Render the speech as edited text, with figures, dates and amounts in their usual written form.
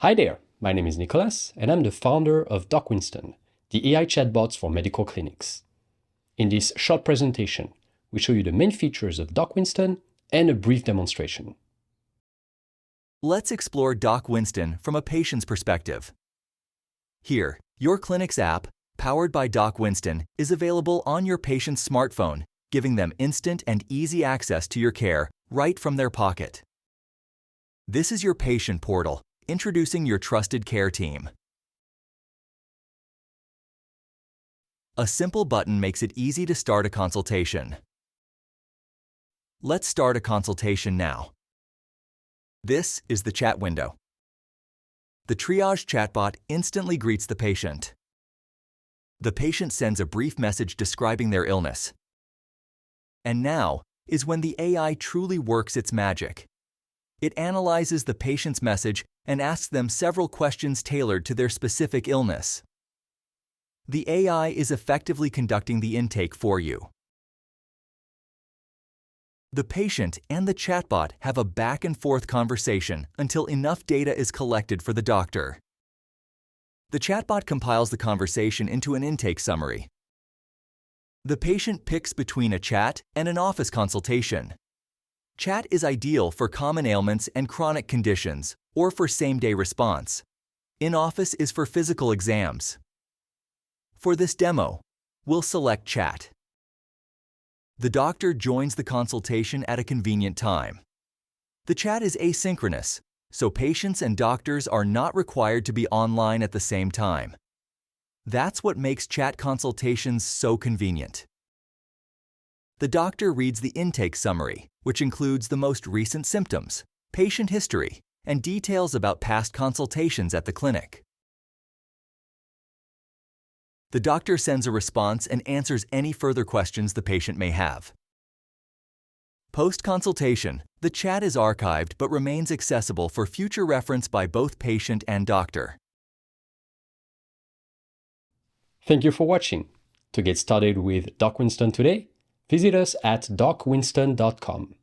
Hi there, my name is Nicholas, and I'm the founder of Doc Winston, the AI chatbots for medical clinics. In this short presentation, we show you the main features of Doc Winston and a brief demonstration. Let's explore Doc Winston from a patient's perspective. Here, your clinic's app, powered by Doc Winston, is available on your patient's smartphone, giving them instant and easy access to your care right from their pocket. This is your patient portal, introducing your trusted care team. A simple button makes it easy to start a consultation. Let's start a consultation now. This is the chat window. The triage chatbot instantly greets the patient. The patient sends a brief message describing their illness. And now is when the AI truly works its magic. It analyzes the patient's message and asks them several questions tailored to their specific illness. The AI is effectively conducting the intake for you. The patient and the chatbot have a back-and-forth conversation until enough data is collected for the doctor. The chatbot compiles the conversation into an intake summary. The patient picks between a chat and an office consultation. Chat is ideal for common ailments and chronic conditions, or for same-day response. In-office is for physical exams. For this demo, we'll select chat. The doctor joins the consultation at a convenient time. The chat is asynchronous, so patients and doctors are not required to be online at the same time. That's what makes chat consultations so convenient. The doctor reads the intake summary, which includes the most recent symptoms, patient history, and details about past consultations at the clinic. The doctor sends a response and answers any further questions the patient may have. Post-consultation, the chat is archived but remains accessible for future reference by both patient and doctor. Thank you for watching. To get started with Doc Winston today, visit us at docwinston.com.